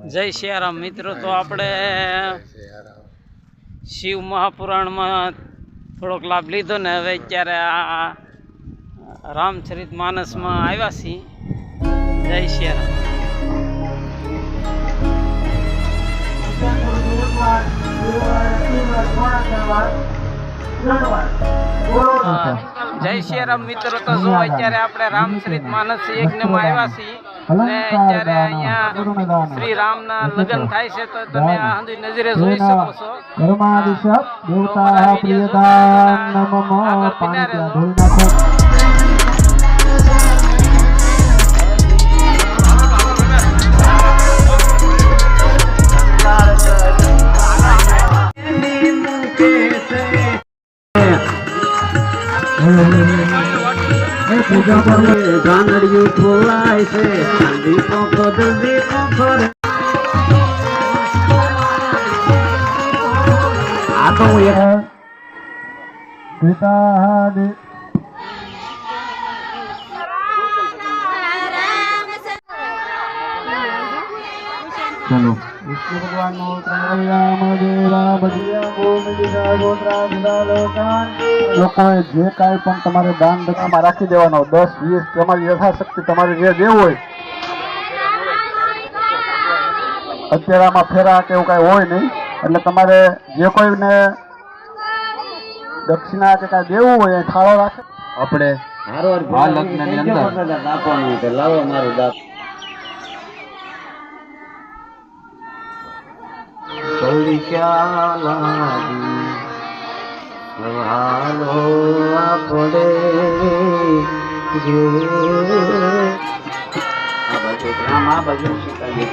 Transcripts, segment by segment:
જય સિયારામ મિત્રો, તો આપણે શિવ મહાપુરાણમાં થોડોક લાભ લીધો ને હવે અત્યારે આ રામચરિત માનસમાં આવ્યા છીએ. જય સિયારામ. જય સિયારામ મિત્રો, તો જો અત્યારે આપણે રામચરિત માનસ યજ્ઞમાં આવ્યા છીએ ને અત્યારે અહીંયા શ્રી રામના લગ્ન થાય છે. તો તમે આ હંધી નજરે જોઈ શકો છો. પૂજા પર ગાનડિયું ખોલાય છે, દીપો કદર દીપો કરે. આ તો ચલો વિષ્ણુ ભગવાન નો લોકોએ જે કાંઈ પણ તમારે દાન દક્ષિણામાં રાખી દેવાનો, 10-20 તમારી યથાશક્તિ તમારે જે દેવું હોય. અત્યારે આમાં ફેરા કે એવું કાંઈ હોય નહીં, એટલે તમારે જે કોઈને દક્ષિણા કે કાંઈ દેવું હોય એ થાળો રાખે. આપણે આ લગ્નની અંદર લાવો મારું દાંત જલ્દી ક્યાં લાગી હાલો આપણે આ બાજુ ગ્રામ આ બાજુ શીખાય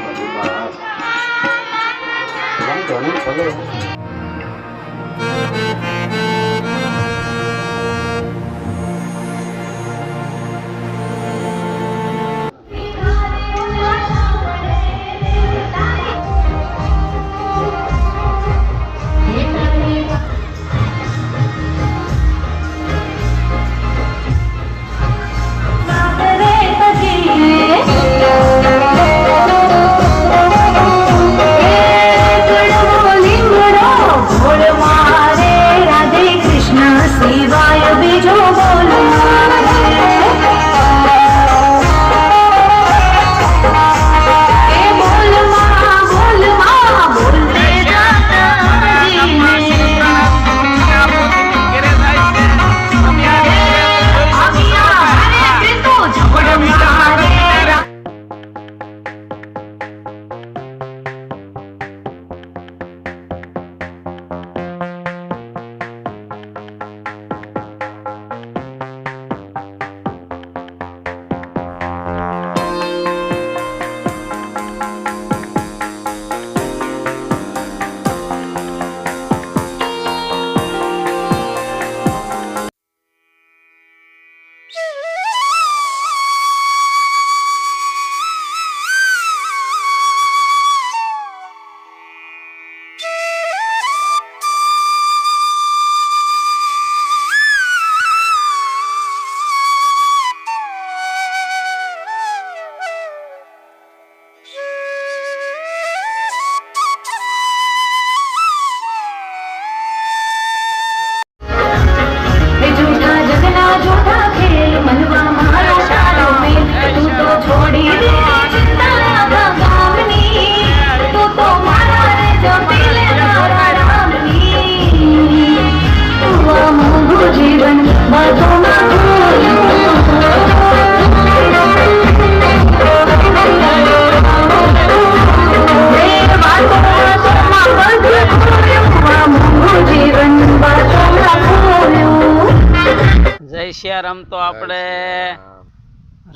સિયારામ. તો આપણે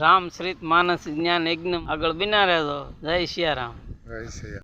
રામચરિત માનસ જ્ઞાન યજ્ઞ આગળ બિના રહેતો. જય સિયારામ.